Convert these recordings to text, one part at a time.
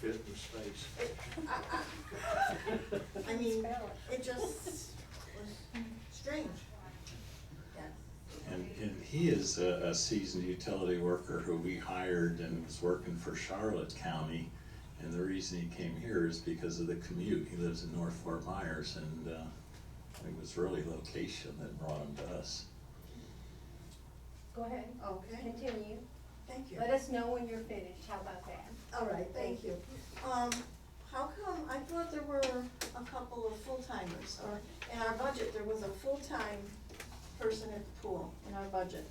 fit in space. I mean, it just was strange. Yes. And he is a seasoned utility worker who we hired and was working for Charlotte County. And the reason he came here is because of the commute. He lives in North Fort Myers, and it was really location that brought him to us. Go ahead. Okay, Continue. thank you. Let us know when you're finished. How about that? All right, thank you. How come, I thought there were a couple of full-timers, or in our budget, there was a full-time person at the pool in our budget.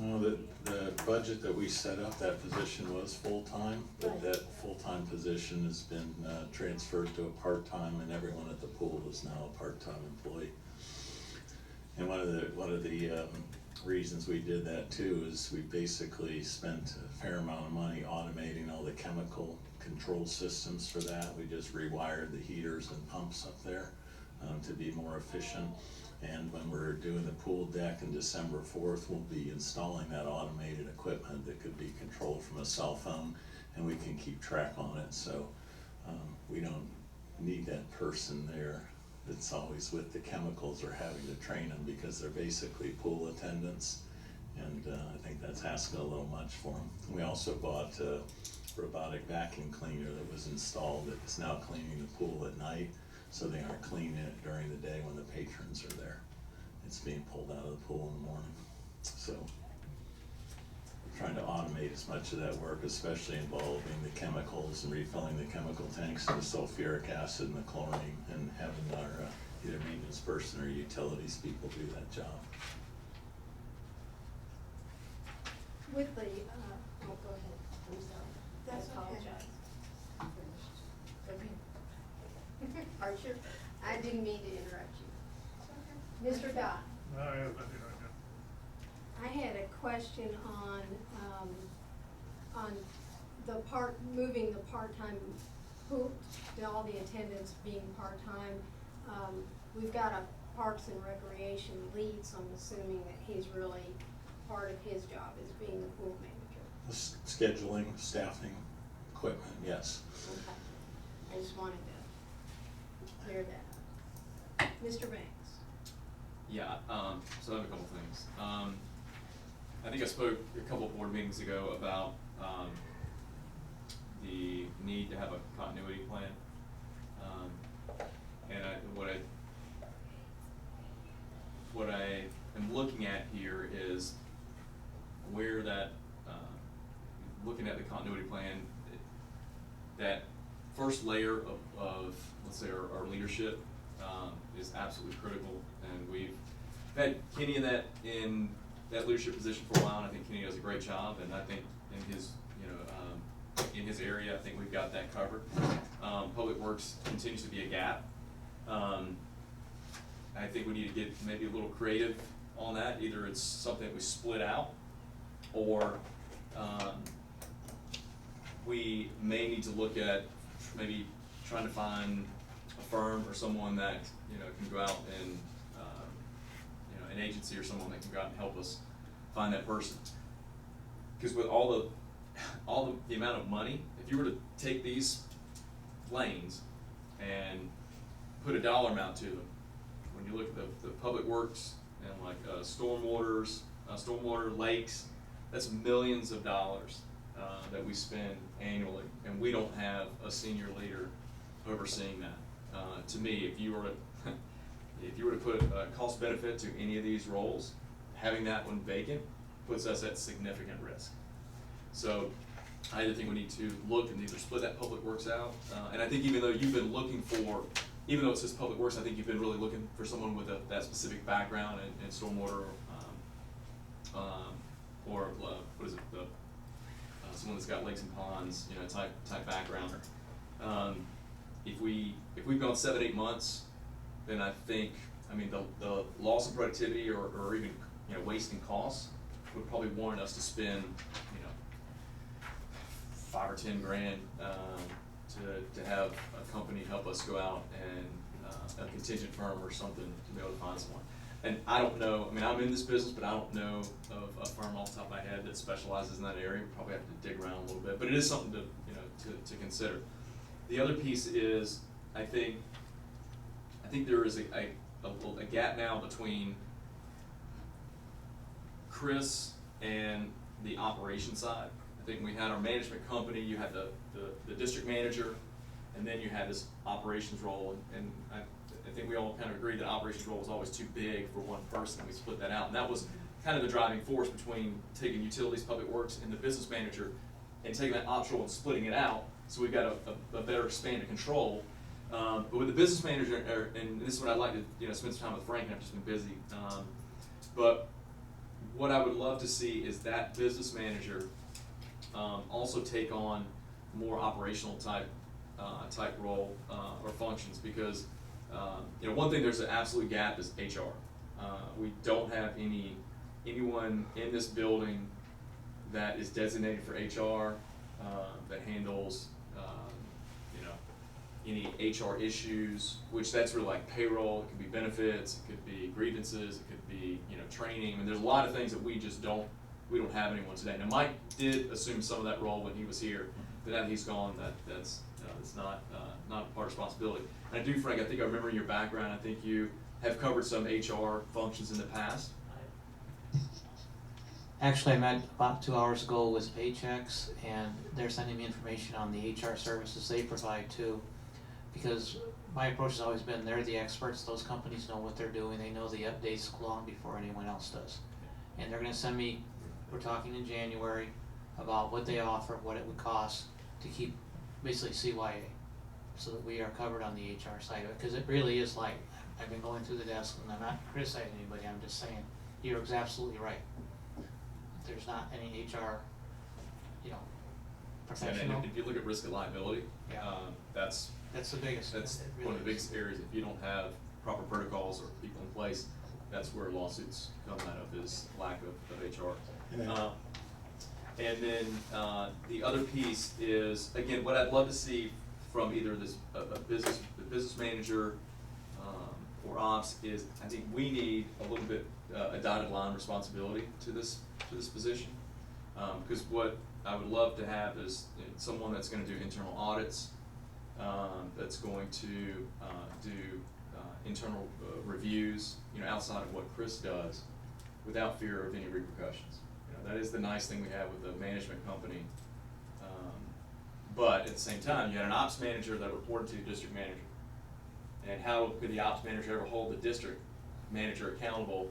Well, the budget that we set up, that position was full-time, but Right. that full-time position has been transferred to a part-time, and everyone at the pool is now a part-time employee. And one of the reasons we did that too is we basically spent a fair amount of money automating all the chemical control systems for that. We just rewired the heaters and pumps up there to be more efficient. And when we're doing the pool deck on December 4th, we'll be installing that automated equipment that could be controlled from a cell phone, and we can keep track on it. So we don't need that person there that's always with the chemicals or having to train them, because they're basically pool attendants. And I think that's asking a little much for them. We also bought a robotic vacuum cleaner that was installed that is now cleaning the pool at night, so they aren't cleaning it during the day when the patrons are there. It's being pulled out of the pool in the morning. So we're trying to automate as much of that work, especially involving the chemicals and refilling the chemical tanks and the sulfuric acid and the chlorine, and having our either maintenance person or utilities people do that job. With the, oh, go ahead. I'm sorry. That's I okay. apologize. Okay. Archer, I didn't mean to interrupt you. Mr. Dot, No, I have nothing right now. I had a question on the moving the part-time pool, all the attendants being part-time. We've got a Parks and Recreation lead, so I'm assuming that he's really, part of his job is being the pool manager. Scheduling, staffing, equipment, yes. Okay. I just wanted to clear that up. Mr. Banks? Yeah, so I have a couple things. I think I spoke a couple board meetings ago about the need to have a continuity plan. And what I am looking at here is where that, looking at the continuity plan, that first layer of let's say our leadership is absolutely critical, and we've had Kenny in that leadership position for a while, and I think Kenny does a great job, and I think in his in his area, I think we've got that covered. Public Works continues to be a gap. I think we need to get maybe a little creative on that. Either it's something that we split out, or we may need to look at maybe trying to find a firm or someone that can go out and an agency or someone that can go out and help us find that person. Because with all the amount of money, if you were to take these lanes and put a dollar amount to them, when you look at the public works and like stormwater lakes, that's millions of dollars that we spend annually, and we don't have a senior leader overseeing that. To me, if you were to put a cost benefit to any of these roles, having that one vacant puts us at significant risk. So I either think we need to look and either split that public works out, and I think even though you've been looking for, even though it says public works, I think you've been really looking for someone with that specific background in stormwater, or what is it, someone that's got lakes and ponds, type background. If we've gone 7-8 months, then I think, the loss of productivity or even wasting costs would probably warrant us to spend $5 or $10 grand to have a company help us go out and a contingent firm or something to be able to find someone. And I don't know, I'm in this business, but I don't know of a firm off the top of my head that specializes in that area. We probably have to dig around a little bit, but it is something to consider. consider. The other piece is, I think there is a gap now between Chris and the operations side. I think we had our management company, you had the district manager, and then you had this operations role, and I think we all kind of agreed that operations role was always too big for one person, and we split that out. And that was kind of the driving force between taking utilities, public works, and the business manager, and taking that ops role and splitting it out, so we've got a better span of control. But with the business manager, and this is what I'd like to, spend some time with Frank, and I've just been busy. But what I would love to see is that business manager also take on more operational type role or functions, because one thing there's an absolute gap is HR. We don't have anyone in this building that is designated for HR, that handles any HR issues, which that's really like payroll, it could be benefits, it could be grievances, it could be training. I mean, there's a lot of things that we don't have anyone today. Now, Mike did assume some of that role when he was here, but now he's gone, that's not a part of responsibility. And I do, Frank, I think I remember your background, I think you have covered some HR functions in the past. Actually, I met about 2 hours ago with Paychecks, and they're sending me information on the HR services they provide too. Because my approach has always been, they're the experts, those companies know what they're doing, they know the updates long before anyone else does. And they're gonna send me, we're talking in January, about what they offer, what it would cost to keep basically CYA, so that we are covered on the HR side of it, because it really is like, I've been going through the desk, and I'm not criticizing anybody, I'm just saying, you're absolutely right. There's not any HR, professional. And if you look at risk and liability, Yeah. That's the biggest. That's It really one of the is. biggest areas. If you don't have proper protocols or people in place, that's where lawsuits come out of, is lack of HR. And then the other piece is, again, what I'd love to see from either the business manager or ops is, I think we need a little bit a dotted line responsibility to this position, because what I would love to have is someone that's going to do internal audits, that's going to do internal reviews, outside of what Chris does, without fear of any repercussions. That is the nice thing we have with the management company. But at the same time, you had an ops manager that reported to the district manager. And how could the ops manager ever hold the district manager accountable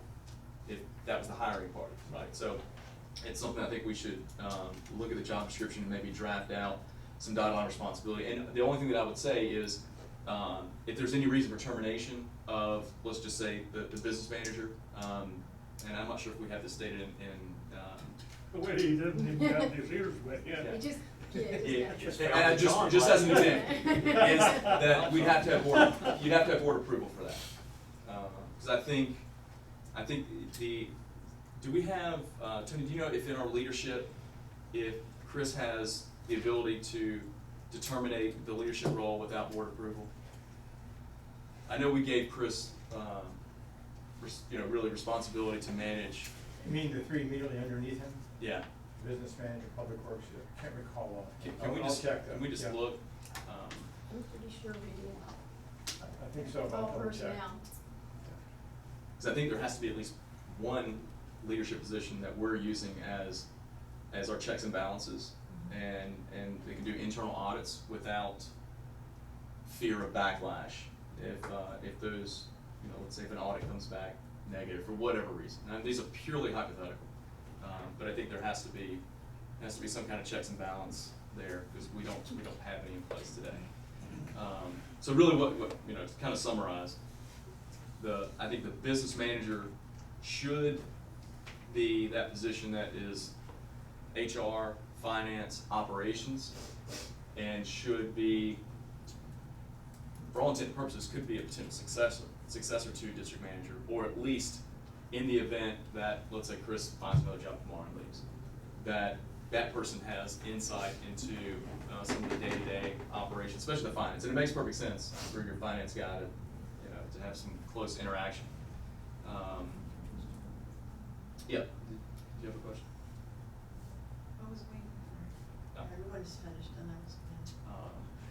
if that was the hiring party, right? So it's something I think we should look at the job description and maybe draft out some dotted line responsibility. And the only thing that I would say is, if there's any reason for termination of, let's just say, the business manager, and I'm not sure if we have this stated in The way he doesn't even got his ears wet yet. It just, and just as an example, is that we'd have to have board, you'd have to have board approval for that. Because I think do we have, Tony, do you know if in our leadership, if Chris has the ability to terminate the leadership role without board approval? I know we gave Chris, really responsibility to manage. You mean the three immediately underneath him? Yeah. Business manager, public works, can't recall. Can we I'll just check that. Can we just Yeah. look? I'm pretty sure we do. I think so, It's but I'll all double check. personnel. Because I think there has to be at least one leadership position that we're using as our checks and balances, and they can do internal audits without fear of backlash. If those, let's say if an audit comes back negative for whatever reason, and these are purely hypothetical, but I think there has to be some kind of checks and balance there, because we don't have any in place today. So really, what to kind of summarize, I think the business manager should be that position that is HR, finance, operations, and should be, for all intents and purposes, could be a potential successor to district manager, or at least in the event that, let's say, Chris finds another job tomorrow and leaves, that person has insight into some of the day-to-day operations, especially the finance. And it makes perfect sense for your finance guy to have some close interaction. Yeah. Did you have a question? I was waiting for No. everybody's finished and I was finished.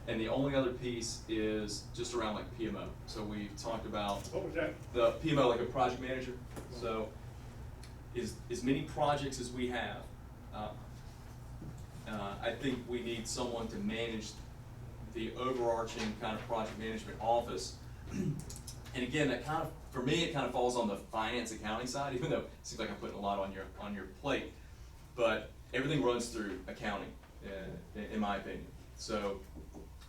And the only other piece is just around like PMO. So we've talked about What was that? the PMO, like a project manager. So as many projects as we have, I think we need someone to manage the overarching kind of project management office. And again, that kind of, for me, it kind of falls on the finance accounting side, even though it seems like I'm putting a lot on your plate. But everything runs through accounting, in my opinion. So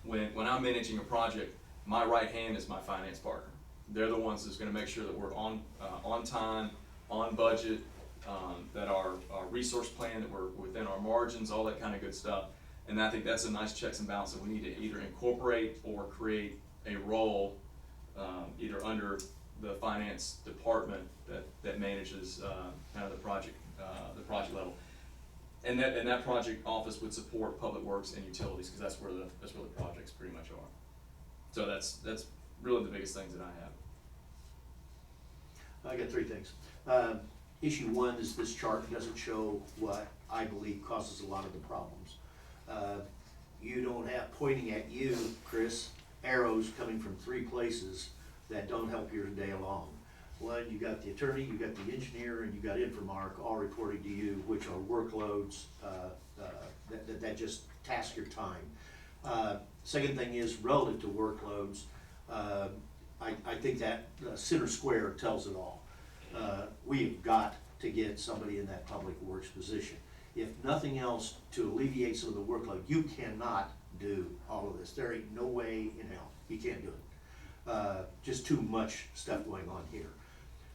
when I'm managing a project, my right hand is my finance partner. They're the ones that's gonna make sure that we're on time, on budget, that our resource plan, that we're within our margins, all that kind of good stuff. And I think that's a nice checks and balances that we need to either incorporate or create a role, either under the finance department that manages, kind of the project level. And that project office would support public works and utilities, because that's where the projects pretty much are. So that's really the biggest things that I have. I got three things. Issue one is this chart doesn't show what I believe causes a lot of the problems. You don't have, pointing at you, Chris, arrows coming from three places that don't help your day along. One, you got the attorney, you got the engineer, and you got Infomark all reporting to you, which are workloads that just task your time. Second thing is relative to workloads. I think that center square tells it all. We've got to get somebody in that public works position. If nothing else, to alleviate some of the workload, you cannot do all of this. There ain't no way in hell you can't do it. Just too much stuff going on here.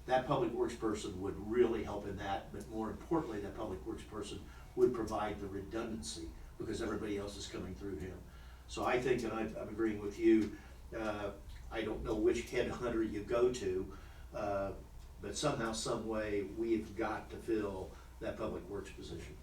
That public works person would really help in that, but more importantly, that public works person would provide the redundancy because everybody else is coming through him. So I think, and I'm agreeing with you, I don't know which headhunter you go to, but somehow, some way, we've got to fill that public works position.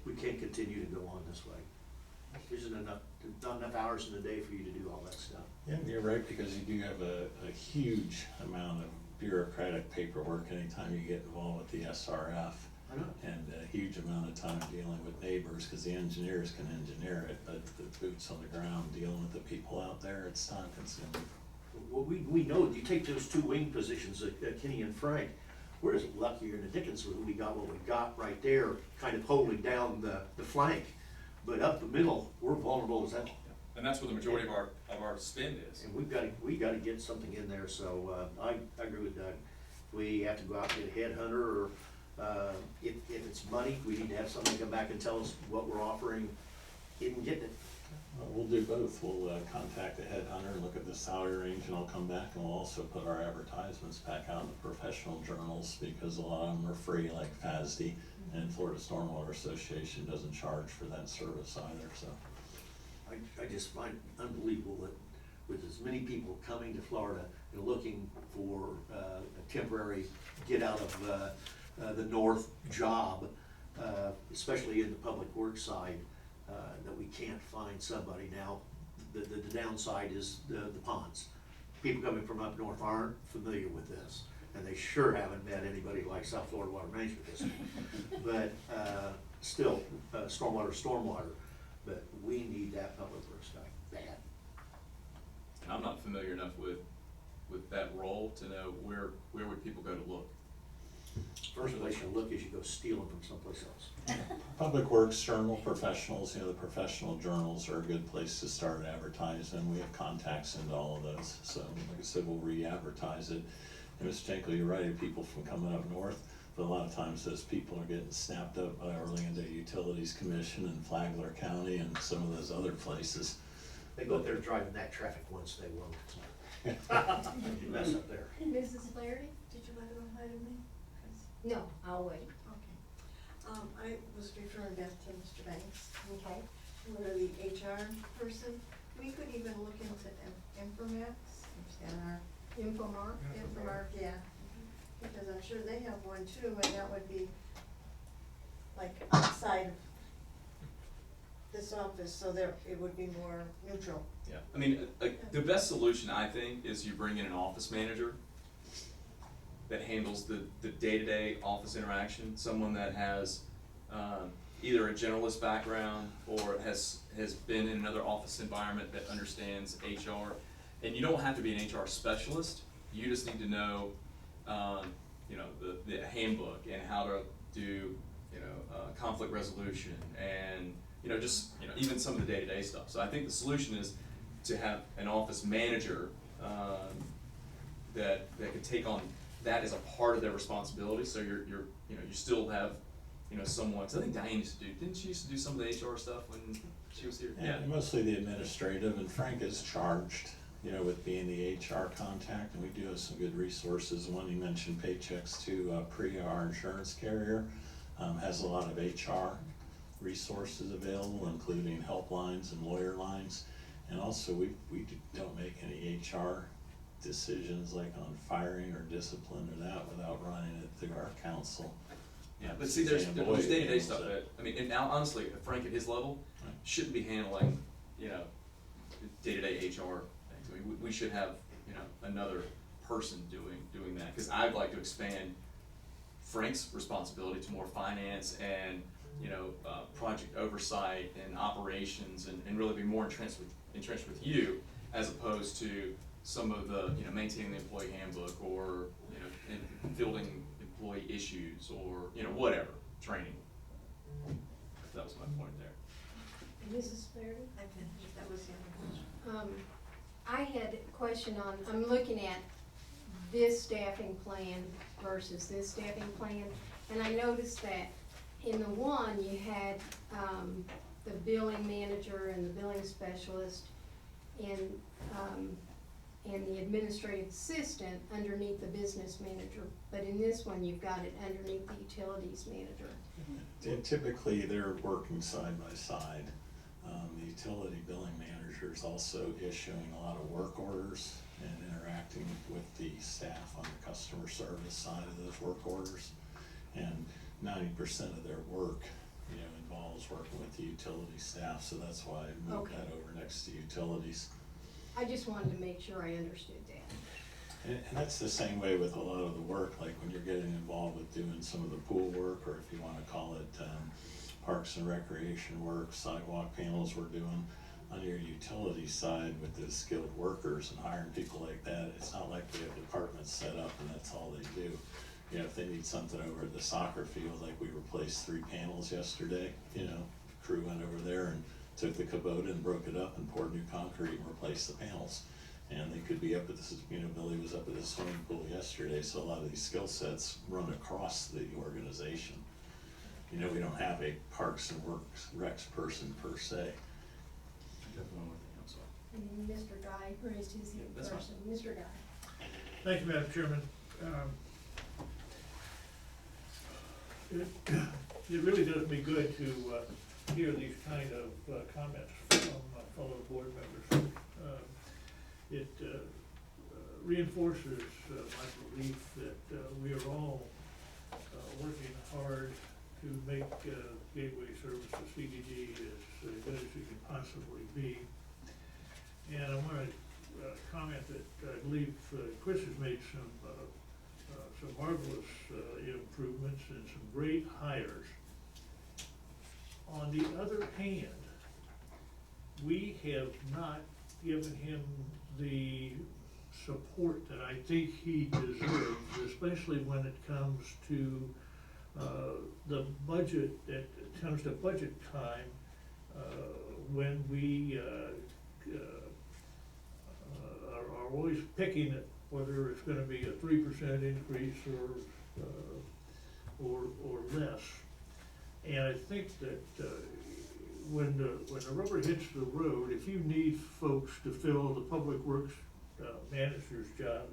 We can't continue to go on this way. There's not enough hours in the day for you to do all that stuff. Yeah, you're right, because you do have a huge amount of bureaucratic paperwork anytime you get involved with the SRF. I know. And a huge amount of time dealing with neighbors, because the engineers can engineer it, but the boots on the ground, dealing with the people out there, it's time consuming. Well, we know, you take those two wing positions, Kenny and Frank, we're just luckier in the dickens when we got what we got right there, kind of holding down the flank. But up the middle, we're vulnerable as hell. And that's where the majority of our spend is. And we gotta get something in there, so, I agree with Doug. We have to go out and get a headhunter, or, if it's money, we need to have somebody come back and tell us what we're offering in getting it. Well, we'll do both. We'll contact the headhunter, look at the salary range, and I'll come back, and we'll also put our advertisements back out in the professional journals, because a lot of them are free, like FASD, and Florida Stormwater Association doesn't charge for that service either, so. I just find it unbelievable that with as many people coming to Florida and looking for a temporary get out of the north job, especially in the public works side, that we can't find somebody. Now, the downside is the ponds. People coming from up north aren't familiar with this, and they sure haven't met anybody like South Florida Water Management District. But still, stormwater, but we need that public works guy, bad. And I'm not familiar enough with that role to know where would people go to look. First place you look is you go steal them from someplace else. Public Works Journal professionals, the professional journals are a good place to start advertising. We have contacts into all of those, so like I said, we'll re-advertise it. And Mr. Tinkle, you're right, people from coming up north, but a lot of times those people are getting snapped up by Orlando Utilities Commission and Flagler County and some of those other places. They go up there driving that traffic once they won't. You mess up there. Mrs. Flaherty? Did you want to go ahead of me? No, I'll wait. Okay. I was referring back to Mr. Banks. Okay. We're the HR person. We could even look into Infomax, and our Infomark, yeah. Because I'm sure they have one too, and that would be like outside of this office, so there, it would be more neutral. Yeah, I mean, the best solution, I think, is you bring in an office manager that handles the day-to-day office interaction, someone that has, either a generalist background or has been in another office environment that understands HR. And you don't have to be an HR specialist, you just need to know, you know, the handbook and how to do, you know, conflict resolution and, you know, just, you know, even some of the day-to-day stuff. So I think the solution is to have an office manager, that could take on that as a part of their responsibility, so you're, you know, you still have, you know, someone, 'cause I think Diane used to do, didn't she used to do some of the HR stuff when she was here? And mostly the administrative, and Frank is charged, you know, with being the HR contact, and we do have some good resources. One, you mentioned Paychecks to PRIA, our insurance carrier, has a lot of HR resources available, including helplines and lawyer lines. And also, we don't make any HR decisions like on firing or discipline or that without running it through our council. Yeah, but see, there's day-to-day stuff that, I mean, and now honestly, Frank at his level Right. shouldn't be handling, you know, day-to-day HR things. I mean, we should have, you know, another person doing that, cause I'd like to expand Frank's responsibility to more finance and, you know, project oversight and operations and really be more entrenched with you, as opposed to some of the, you know, maintaining the employee handbook or, you know, and fielding employee issues or, you know, whatever, training. That was my point there. Mrs. Flaherty? I finished, that was the other question. I had a question on, I'm looking at this staffing plan versus this staffing plan, and I noticed that in the one, you had, the billing manager and the billing specialist and the administrative assistant underneath the business manager, but in this one, you've got it underneath the utilities manager. And typically, they're working side by side. The utility billing manager is also issuing a lot of work orders and interacting with the staff on the customer service side of those work orders. And 90% of their work, you know, involves working with the utility staff, so that's why I moved Okay. that over next to utilities. I just wanted to make sure I understood that. And that's the same way with a lot of the work, like when you're getting involved with doing some of the pool work, or if you wanna call it, parks and recreation work, sidewalk panels we're doing. On your utility side with the skilled workers and hiring people like that, it's not like we have departments set up and that's all they do. You know, if they need something over at the soccer field, like we replaced 3 panels yesterday, you know, crew went over there and took the Kubota and broke it up and poured new concrete and replaced the panels. And they could be up at this, you know, Billy was up at the swimming pool yesterday, so a lot of these skill sets run across the organization. You know, we don't have a parks and recs person per se. Definitely one more thing, I'm sorry. And Mr. Guy raised his hand That's first, fine. and Mr. Guy. Thank you, Madam Chairman. It really does me good to hear these kind of comments from fellow board members. It reinforces my belief that we are all working hard to make Gateway Services CDD as good as it can possibly be. And I want to comment that I believe Chris has made some marvelous improvements and some great hires. On the other hand, we have not given him the support that I think he deserves, especially when it comes to the budget, it comes to budget time, when we are always picking at whether it's gonna be a 3% increase or less. And I think that when the rubber hits the road, if you need folks to fill the public works manager's job,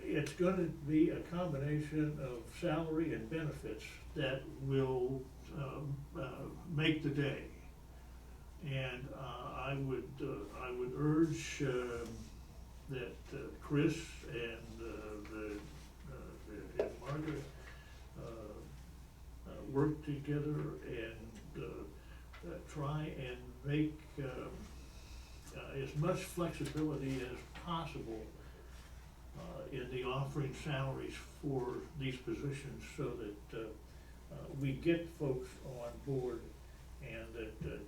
it's gonna be a combination of salary and benefits that will make the day. And I would urge that Chris and Margaret work together and try and make as much flexibility as possible in the offering salaries for these positions, so that we get folks on board, and that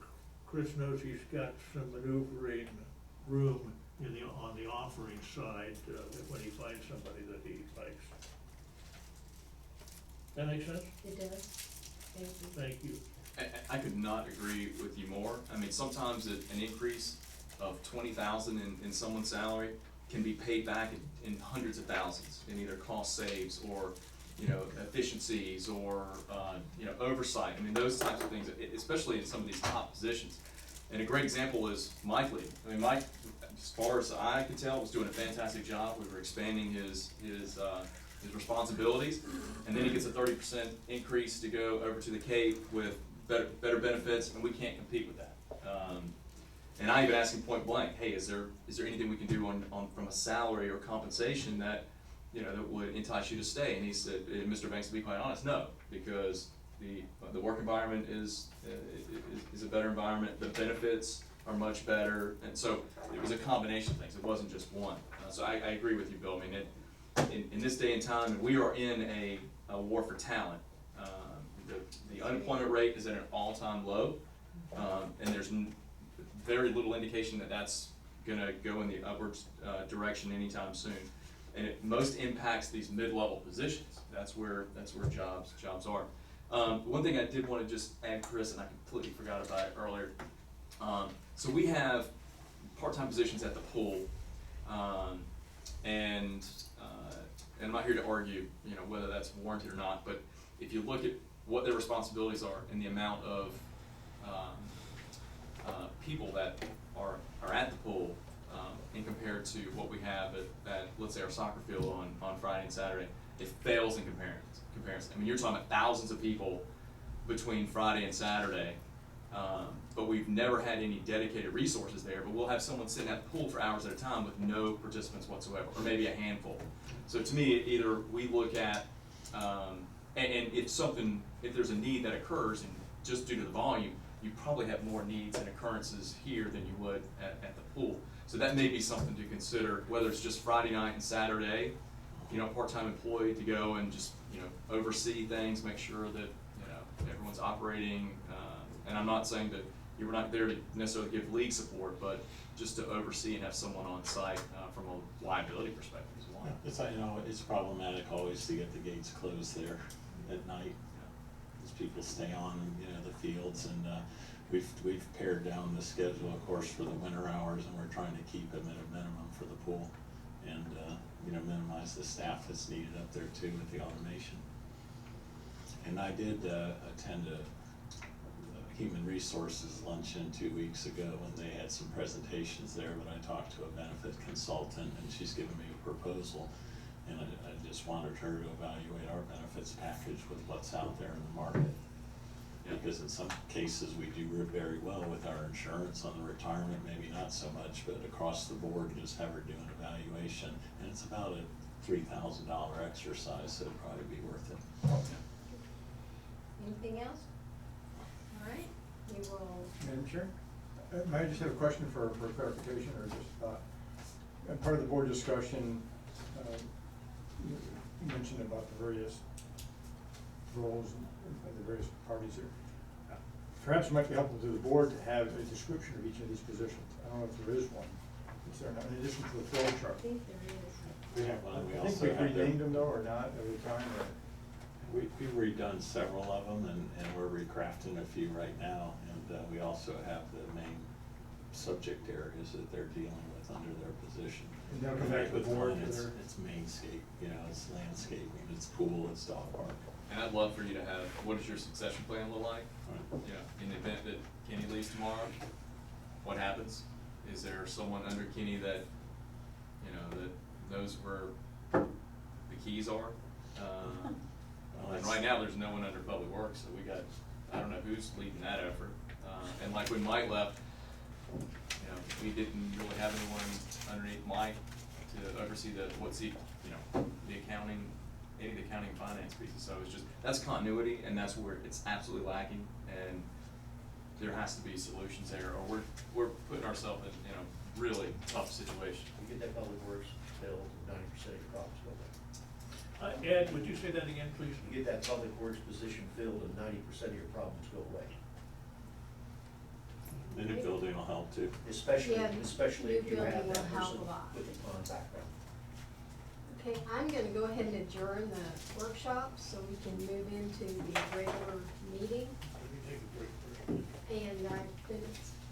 Chris knows he's got some maneuvering room on the offering side, when he finds somebody that he likes. That make sense? It does, thank you. Thank you. I could not agree with you more. I mean, sometimes an increase of 20,000 in someone's salary can be paid back in hundreds of thousands in either cost saves or, efficiencies or, oversight. I mean, those types of things, especially in some of these top positions. And a great example is Mike Lee. I mean, Mike, as far as I could tell, was doing a fantastic job. We were expanding his responsibilities, and then he gets a 30% increase to go over to the Cape with better benefits, and we can't compete with that. And I even asked him point blank, hey, is there anything we can do on from a salary or compensation that that would entice you to stay? And he said, Mr. Banks, to be quite honest, no, because the work environment is a better environment. The benefits are much better, and so it was a combination of things. It wasn't just one. So I agree with you, Bill. I mean, in this day and time, we are in a war for talent. The unemployment rate is at an all-time low, and there's very little indication that that's going to go in the upwards direction anytime soon. And it most impacts these mid-level positions. That's where jobs are. One thing I did want to just add, Chris, and I completely forgot about it earlier. So we have part-time positions at the pool, and I'm not here to argue, whether that's warranted or not. But if you look at what their responsibilities are and the amount of people that are at the pool, and compared to what we have at let's say our soccer field on Friday and Saturday, it fails in comparison. I mean, you're talking about thousands of people between Friday and Saturday, but we've never had any dedicated resources there. But we'll have someone sitting at the pool for hours at a time with no participants whatsoever, or maybe a handful. So to me, either we look at and if there's a need that occurs, and just due to the volume, you probably have more needs and occurrences here than you would at the pool. So that may be something to consider, whether it's just Friday night and Saturday, part-time employee to go and just, oversee things, make sure that, everyone's operating. And I'm not saying that you were not there to necessarily give league support, but just to oversee and have someone on site from a liability perspective as well. It's problematic always to get the gates closed there at night, as people stay on, the fields, and we've pared down the schedule, of course, for the winter hours, and we're trying to keep them at a minimum for the pool, and minimize the staff that's needed up there too with the automation. And I did attend a human resources luncheon 2 weeks ago, and they had some presentations there, but I talked to a benefit consultant, and she's given me a proposal, and I just wanted her to evaluate our benefits package with what's out there in the market. Because in some cases we do very well with our insurance. On the retirement, maybe not so much, but across the board, just have her do an evaluation, and it's about a $3,000 exercise, so it'd probably be worth it. Anything else? All right, we will. Madam Chair, may I just have a question for clarification, or just thought? Part of the board discussion, you mentioned about the various roles of the various parties here. Perhaps it might be helpful to the board to have a description of each of these positions. I don't know if there is one. Is there not, in addition to the flow I chart? think there is. We have one. We I think also we've have renamed them though, or not, every time, or? We've redone several of them, and we're recrafting a few right now, and we also have the main subject areas that they're dealing with under their position. And they'll come back to the With board one, for it's their- mainscape, it's landscaping, it's pool, it's dog park. And I'd love for you to have, what does your succession plan look like? Right. In the event that Kenny leaves tomorrow, what happens? Is there someone under Kenny that, that knows where the keys are? And right now, there's no one under Public Works, so I don't know who's leading that effort. And like when Mike left, we didn't really have anyone underneath Mike to oversee the accounting, any of the accounting and finance pieces. So it's just, that's continuity, and that's where it's absolutely lacking, and there has to be solutions there, or we're putting ourselves in a really tough situation. You get that public works bill, 90% of your problems go Ed, would you say that again, please? You get that public works position filled and 90% of your problems go away. The new building will help too. Especially, Yeah, especially if new you have building that will help person a lot. with a con background. Okay, I'm gonna go ahead and adjourn the workshop so we can move into the regular meeting. Let me take a break first. And I've been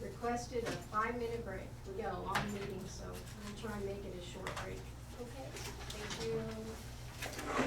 requested a 5-minute break. We got a long meeting, so I'll try and make it a short break. Okay, thank you.